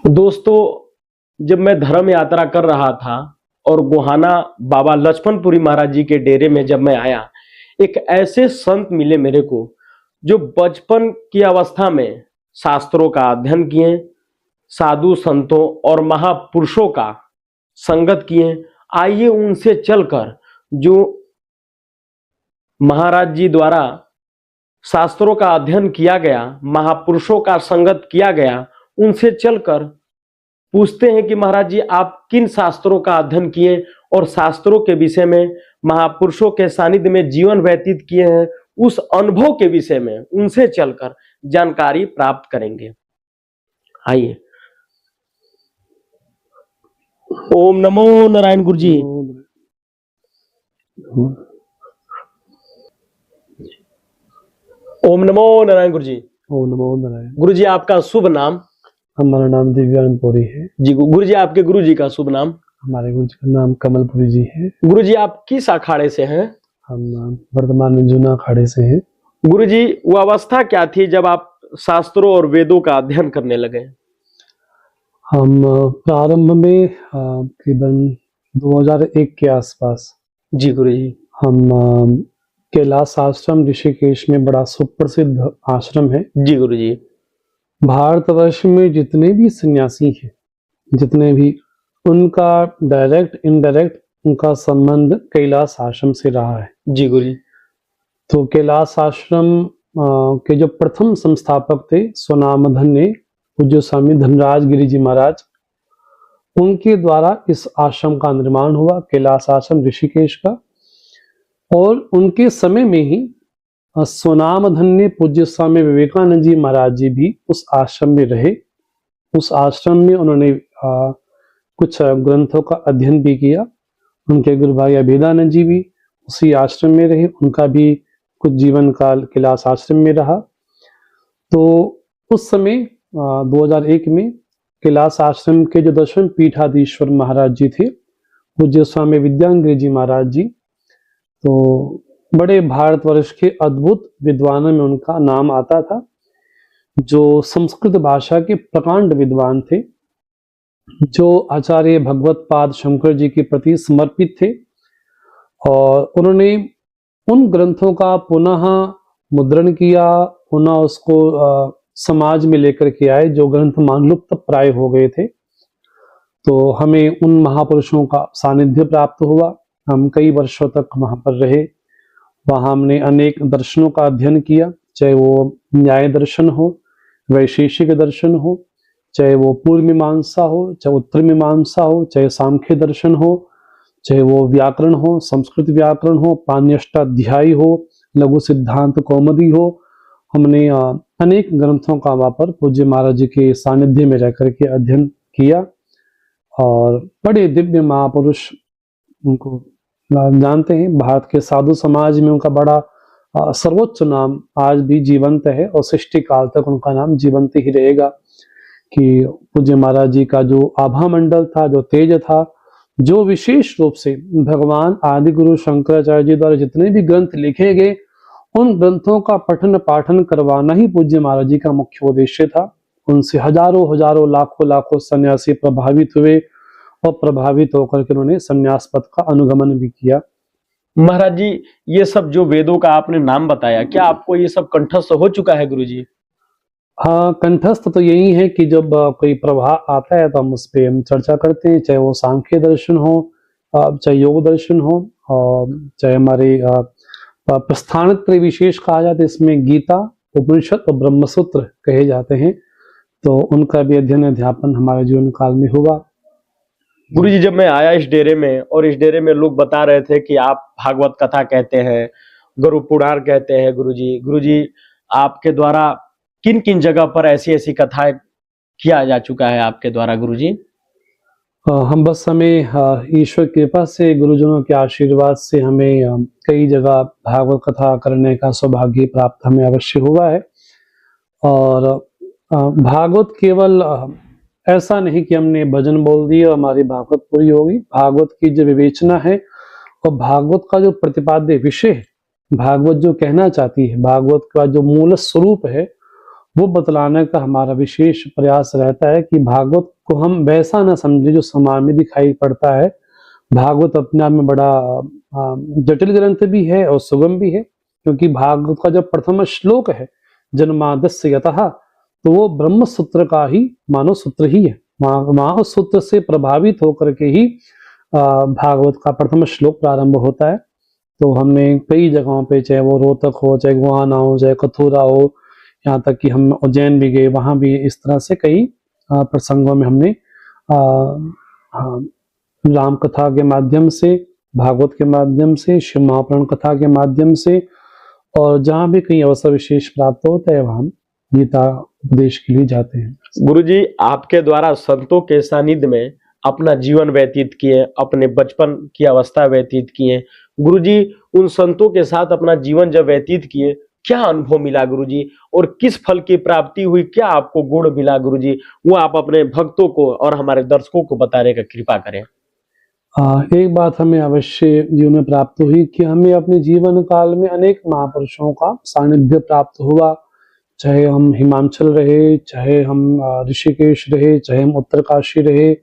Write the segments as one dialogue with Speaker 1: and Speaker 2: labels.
Speaker 1: दोस्तों, जब मैं धर्म यात्रा कर रहा था और गोहाना बाबा लक्ष्मणपुरी महाराज जी के डेरे में जब मैं आया, एक ऐसे संत मिले मेरे को जो बचपन की अवस्था में शास्त्रों का अध्ययन किए, साधु संतों और महापुरुषों का संगत किए। आइए उनसे चलकर जो महाराज जी द्वारा शास्त्रों का अध्ययन किया गया, महापुरुषों का संगत किया गया, उनसे चलकर पूछते हैं कि महाराज जी आप किन शास्त्रों का अध्ययन किए और शास्त्रों के विषय में, महापुरुषों के सानिध्य में जीवन व्यतीत किए हैं, उस अनुभव के विषय में उनसे चलकर जानकारी प्राप्त करेंगे। आइए। ओम नमो नारायण गुरु जी। ओम नमो नारायण गुरु जी।
Speaker 2: ओम नमो नारायण।
Speaker 1: गुरु जी आपका शुभ नाम?
Speaker 2: हमारा नाम दिव्यांगपुरी है
Speaker 1: जी। गुरु जी आपके गुरु जी का शुभ नाम?
Speaker 2: हमारे गुरु जी का नाम कमलपुरी जी है।
Speaker 1: गुरु जी आप किस अखाड़े से हैं?
Speaker 2: हम वर्तमान में जूना अखाड़े से हैं।
Speaker 1: गुरु जी वो अवस्था क्या थी जब आप शास्त्रों और वेदों का अध्ययन करने लगे?
Speaker 2: हम प्रारंभ में करीबन 2001 के आसपास
Speaker 1: जी गुरु जी।
Speaker 2: हम कैलाश आश्रम ऋषिकेश में बड़ा सुप्रसिद्ध आश्रम है।
Speaker 1: जी गुरु जी।
Speaker 2: भारतवर्ष में जितने भी सन्यासी हैं, जितने भी, उनका डायरेक्ट इनडायरेक्ट उनका संबंध कैलाश आश्रम से रहा है।
Speaker 1: जी गुरु जी।
Speaker 2: तो कैलाश आश्रम के जो प्रथम संस्थापक थे स्वनामधन्य पूज्य स्वामी धनराज गिरी जी महाराज, उनके द्वारा इस आश्रम का निर्माण हुआ, कैलाश आश्रम ऋषिकेश का। और उनके समय में ही स्वनामधन्य पूज्य स्वामी विवेकानंद जी महाराज जी भी उस आश्रम में रहे। उस आश्रम में उन्होंने कुछ ग्रंथों का अध्ययन भी किया। उनके गुरु भाई अभेदानंद जी भी उसी आश्रम में रहे, उनका भी कुछ जीवन काल कैलाश आश्रम में रहा। तो उस समय 2001 में कैलाश आश्रम के जो दशम पीठाधीश्वर महाराज जी थे, पूज्य स्वामी विद्यांगिरी जी महाराज जी, तो बड़े भारतवर्ष के अद्भुत विद्वानों में उनका नाम आता था, जो संस्कृत भाषा के प्रकांड विद्वान थे, जो आचार्य भगवत पाद शंकर जी के प्रति समर्पित थे। और उन्होंने उन ग्रंथों का पुनः मुद्रण किया, पुनः उसको समाज में लेकर के आए जो ग्रंथ मानलुप्त प्राय हो गए थे। तो हमें उन महापुरुषों का सानिध्य प्राप्त हुआ। हम कई वर्षों तक वहां पर रहे। वहां हमने अनेक दर्शनों का अध्ययन किया, चाहे वो न्याय दर्शन हो, वैशेषिक दर्शन हो, चाहे वो पूर्व मीमांसा हो, चाहे उत्तर मीमांसा हो, चाहे सांख्य दर्शन हो, चाहे वो व्याकरण हो, संस्कृत व्याकरण हो, पाणिष्टाध्यायी हो, लघु सिद्धांत कौमुदी हो। हमने अनेक ग्रंथों का वहां पर पूज्य महाराज जी के सानिध्य में रह करके अध्ययन किया। और बड़े दिव्य महापुरुष, उनको जानते हैं, भारत के साधु समाज में उनका बड़ा सर्वोच्च नाम आज भी जीवंत है और सृष्टि काल तक उनका नाम जीवंत ही रहेगा। कि पूज्य महाराज जी का जो आभा मंडल था, जो तेज था, जो विशेष रूप से भगवान आदि गुरु शंकराचार्य जी द्वारा जितने भी ग्रंथ लिखे गए, उन ग्रंथों का पठन पाठन करवाना ही पूज्य महाराज जी का मुख्य उद्देश्य था। उनसे हजारों हजारों लाखों लाखों सन्यासी प्रभावित हुए और प्रभावित होकर के उन्होंने संन्यास पथ का अनुगमन भी किया।
Speaker 1: महाराज जी, ये सब जो वेदों का आपने नाम बताया, क्या आपको ये सब कंठस्थ हो चुका है गुरु जी?
Speaker 2: हाँ, कंठस्थ तो यही है कि जब कोई प्रभाव आता है तो हम उस पर हम चर्चा करते हैं, चाहे वो सांख्य दर्शन हो, चाहे योग दर्शन हो, और चाहे हमारे प्रस्थान त्रय विशेष कहा जाता है, इसमें गीता, उपनिषद और ब्रह्मसूत्र कहे जाते हैं। तो उनका भी अध्ययन अध्यापन हमारे जीवन काल में हुआ।
Speaker 1: गुरु जी, जब मैं आया इस डेरे में और इस डेरे में लोग बता रहे थे कि आप भागवत कथा कहते हैं, गुरु पुराण कहते हैं। गुरु जी आपके द्वारा किन किन जगह पर ऐसी ऐसी कथाएं किया जा चुका है आपके द्वारा गुरु जी?
Speaker 2: हम बस हमें ईश्वर कृपा से, गुरुजनों के आशीर्वाद से हमें कई जगह भागवत कथा करने का सौभाग्य प्राप्त हमें अवश्य हुआ है। और भागवत केवल ऐसा नहीं कि हमने भजन बोल दिया और हमारी भागवत पूरी होगी। भागवत की जो विवेचना है और भागवत का जो प्रतिपाद्य विषय है, भागवत जो कहना चाहती है, भागवत का जो मूल स्वरूप है, वो बतलाने का हमारा विशेष प्रयास रहता है कि भागवत को हम वैसा ना समझे जो समाज में दिखाई पड़ता है। भागवत अपने आप में बड़ा जटिल ग्रंथ भी है और सुगम भी है, क्योंकि भागवत का जो प्रथम श्लोक है जन्माद्यस्य यतः, तो वो ब्रह्म सूत्र का ही मानव सूत्र ही है। मानव सूत्र से प्रभावित होकर के ही भागवत का प्रथम श्लोक प्रारंभ होता है। तो हमने कई जगहों पे, चाहे वो रोहतक हो, चाहे गुहाना हो, चाहे कथुरा हो, यहाँ तक कि हम उज्जैन भी गए, वहां भी इस तरह से कई प्रसंगों में हमने राम कथा के माध्यम से, भागवत के माध्यम से, शिव महापुराण कथा के माध्यम से, और जहाँ भी कहीं अवसर विशेष प्राप्त होता है वहां हम गीता उपदेश के लिए जाते हैं।
Speaker 1: गुरुजी, आपके द्वारा संतों के सानिध्य में अपना जीवन व्यतीत किए, अपने बचपन की अवस्था व्यतीत किए। गुरुजी, उन संतों के साथ अपना जीवन जब व्यतीत किए, क्या अनुभव मिला गुरुजी, और किस फल की प्राप्ति हुई, क्या आपको गुण मिला गुरुजी, वो आप अपने भक्तों को और हमारे दर्शकों को बताने का कृपा करें।
Speaker 2: एक बात हमें अवश्य जीवन में प्राप्त हुई कि हमें अपने जीवन काल में अनेक महापुरुषों का सानिध्य प्राप्त हुआ। चाहे हम हिमाचल रहे, चाहे हम ऋषिकेश रहे, चाहे हम उत्तरकाशी रहे,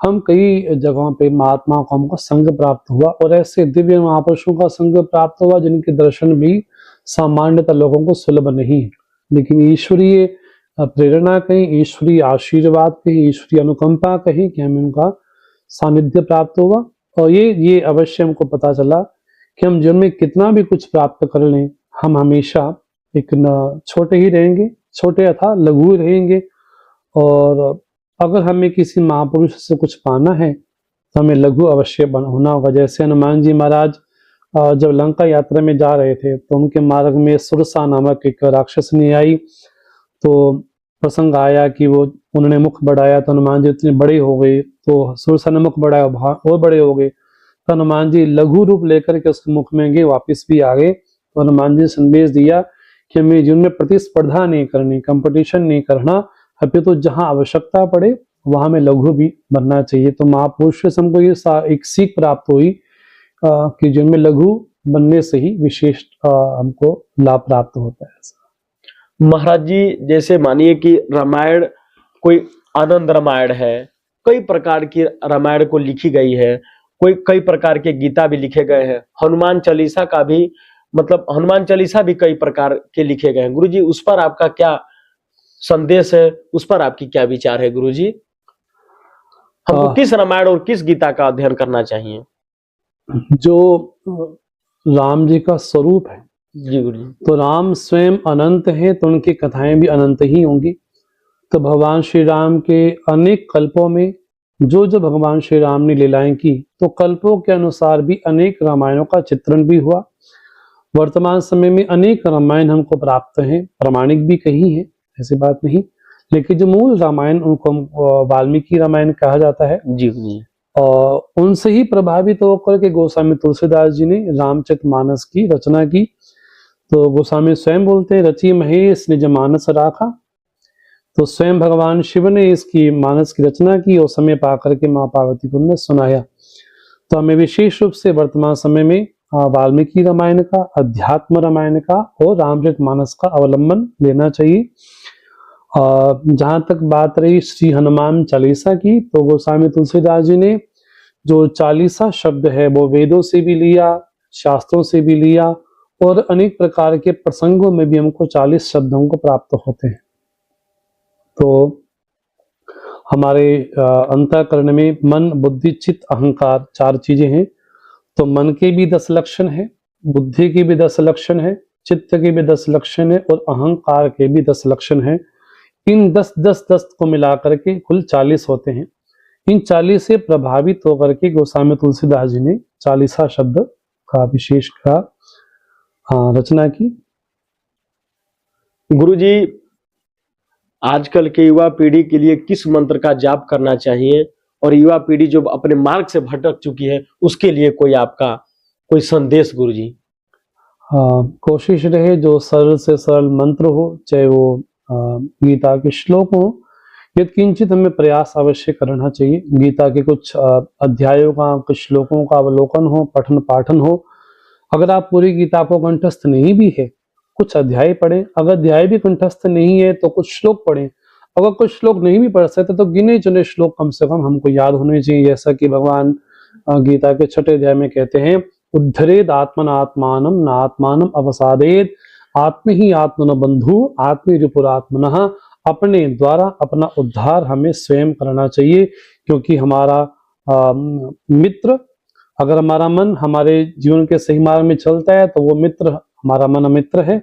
Speaker 2: हम कई जगहों पे महात्मा को हमको संग प्राप्त हुआ, और ऐसे दिव्य महापुरुषों का संग प्राप्त हुआ जिनके दर्शन भी सामान्यतः लोगों को सुलभ नहीं है। लेकिन ईश्वरीय प्रेरणा कहीं, ईश्वरीय आशीर्वाद कहीं, ईश्वरीय अनुकंपा कहीं कि हमें उनका सानिध्य प्राप्त हुआ। और ये अवश्य हमको पता चला कि हम जीवन में कितना भी कुछ प्राप्त कर लें, हम हमेशा एक न छोटे ही रहेंगे, छोटे अथा लघु रहेंगे। और अगर हमें किसी महापुरुष से कुछ पाना है तो हमें लघु अवश्य होना होगा। जैसे हनुमान जी महाराज जब लंका यात्रा में जा रहे थे तो उनके मार्ग में सुरसा नामक एक राक्षसनी आई। तो प्रसंग आया कि उन्होंने मुख बढ़ाया तो हनुमान जी इतने बड़े हो गए, तो सुरसा ने मुख बढ़ाया और बड़े हो गए, तो हनुमान जी लघु रूप लेकर के उसके मुख में गए, वापिस भी आ गए। तो हनुमान जी ने संदेश दिया कि हमें जीवन में प्रतिस्पर्धा नहीं करनी, कंपटीशन नहीं करना, अपितु जहां आवश्यकता पड़े वहां में लघु भी बनना चाहिए। तो महापुरुष से हमको ये एक सीख प्राप्त हुई कि जीवन में लघु बनने से ही विशेष हमको लाभ प्राप्त होता है।
Speaker 1: महाराज जी, जैसे मानिए कि रामायण कोई आनंद रामायण है, कई प्रकार की रामायण को लिखी गई है, कई प्रकार के गीता भी लिखे गए हैं, हनुमान चालीसा का भी, मतलब हनुमान चालीसा भी कई प्रकार के लिखे गए हैं। गुरुजी, उस पर आपका क्या संदेश है, उस पर आपकी क्या विचार है गुरुजी? हमको किस रामायण और किस गीता का अध्ययन करना चाहिए?
Speaker 2: जो राम जी का स्वरूप है
Speaker 1: जी गुरुजी,
Speaker 2: तो राम स्वयं अनंत है, तो उनकी कथाएं भी अनंत ही होंगी। तो भगवान श्री राम के अनेक कल्पों में जो जो भगवान श्री राम ने लीलाएं की, तो कल्पों के अनुसार भी अनेक रामायणों का चित्रण भी हुआ। वर्तमान समय में अनेक रामायण हमको प्राप्त हैं, प्रामाणिक भी कही है, ऐसी बात नहीं, लेकिन जो मूल रामायण उनको वाल्मीकि रामायण कहा जाता है।
Speaker 1: जी जी।
Speaker 2: और उनसे ही प्रभावित होकर के गोस्वामी तुलसीदास जी ने रामचरितमानस की रचना की। तो गोस्वामी स्वयं बोलते हैं, रची महेश निज मानस राखा। तो स्वयं भगवान शिव ने इसकी मानस की रचना की और समय पाकर के माँ पार्वती को उन्हें सुनाया। तो हमें विशेष रूप से वर्तमान समय में वाल्मीकि रामायण का, अध्यात्म रामायण का और रामचरितमानस का अवलंबन लेना चाहिए। जहां तक बात रही श्री हनुमान चालीसा की, तो गोस्वामी तुलसीदास जी ने जो चालीसा शब्द है वो वेदों से भी लिया, शास्त्रों से भी लिया, और अनेक प्रकार के प्रसंगों में भी हमको 40 शब्दों को प्राप्त होते हैं। तो हमारे अंतःकरण में मन, बुद्धि, चित्त, अहंकार 4 चीजें हैं। तो मन के भी 10 लक्षण है, बुद्धि के भी 10 लक्षण है, चित्त के भी 10 लक्षण है, और अहंकार के भी 10 लक्षण है। इन 10 को मिलाकर के कुल 40 होते हैं। इन 40 से प्रभावित होकर के गोस्वामी तुलसीदास जी ने चालीसा शब्द का विशेष का रचना की।
Speaker 1: गुरुजी, आजकल के युवा पीढ़ी के लिए किस मंत्र का जाप करना चाहिए, और युवा पीढ़ी जो अपने मार्ग से भटक चुकी है उसके लिए कोई आपका कोई संदेश गुरुजी?
Speaker 2: कोशिश रहे जो सरल से सरल मंत्र हो, चाहे वो गीता के श्लोक हो, यत्किंचित हमें प्रयास अवश्य करना चाहिए। गीता के कुछ अध्यायों का, कुछ श्लोकों का अवलोकन हो, पठन पाठन हो। अगर आप पूरी गीता को कंठस्थ नहीं भी है कुछ अध्याय पढ़ें, अगर अध्याय भी कंठस्थ नहीं है तो कुछ श्लोक पढ़ें, अगर कुछ श्लोक नहीं भी पढ़ सकते तो गिने चुने श्लोक कम से कम हमको याद होने चाहिए, जैसा कि भगवान गीता के 6वें अध्याय में कहते हैं, उद्धरेद आत्मनात्मानम नात्मानम अवसादेद आत्म ही आत्मन बंधु आत्मरिपुरात्मनः। अपने द्वारा अपना उद्धार हमें स्वयं करना चाहिए, क्योंकि हमारा मित्र, अगर हमारा मन हमारे जीवन के सही मार्ग में चलता है तो वो मित्र हमारा मन मित्र है,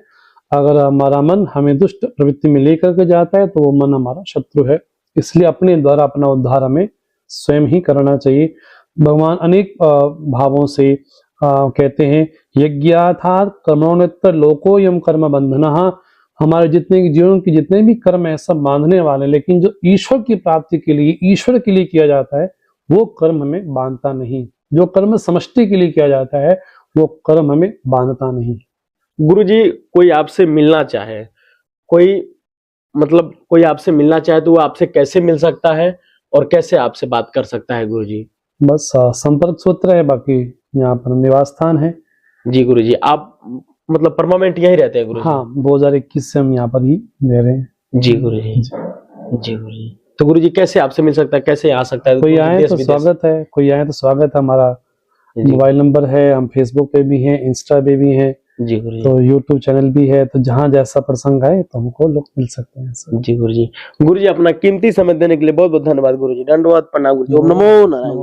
Speaker 2: अगर हमारा मन हमें दुष्ट प्रवृत्ति में लेकर के जाता है तो वो मन हमारा शत्रु है। इसलिए अपने द्वारा अपना उद्धार हमें स्वयं ही करना चाहिए। भगवान अनेक भावों से कहते हैं, यज्ञार्थात् कर्मणोत्तर लोकोयम कर्म बंधनः। हमारे जितने जीवन के जितने भी कर्म है सब बांधने वाले, लेकिन जो ईश्वर की प्राप्ति के लिए, ईश्वर के लिए किया जाता है वो कर्म हमें बांधता नहीं। जो कर्म समष्टि के लिए किया जाता है वो कर्म हमें बांधता नहीं।
Speaker 1: गुरुजी, कोई आपसे मिलना चाहे, कोई आपसे मिलना चाहे तो वो आपसे कैसे मिल सकता है और कैसे आपसे बात कर सकता है गुरुजी?
Speaker 2: बस संपर्क सूत्र है, बाकी यहाँ पर निवास स्थान है।
Speaker 1: जी गुरुजी, आप मतलब परमानेंट यहीं रहते हैं गुरुजी?
Speaker 2: हाँ, 2021 से हम यहाँ पर ही रह रहे हैं।
Speaker 1: जी गुरुजी, जी गुरुजी। तो गुरुजी कैसे आपसे मिल सकता है, कैसे आ सकता है?
Speaker 2: कोई आए तो स्वागत है, कोई आए तो स्वागत है। हमारा मोबाइल नंबर है, हम फेसबुक पे भी हैं, इंस्टा पे भी हैं,
Speaker 1: जी गुरुजी,
Speaker 2: तो यूट्यूब चैनल भी है, तो जहाँ जैसा प्रसंग आए तो हमको लोग मिल सकते हैं।
Speaker 1: जी गुरुजी। गुरुजी, अपना कीमती समय देने के लिए बहुत बहुत धन्यवाद गुरुजी। दंडवत प्रणाम गुरुजी। ओम नमो नारायण।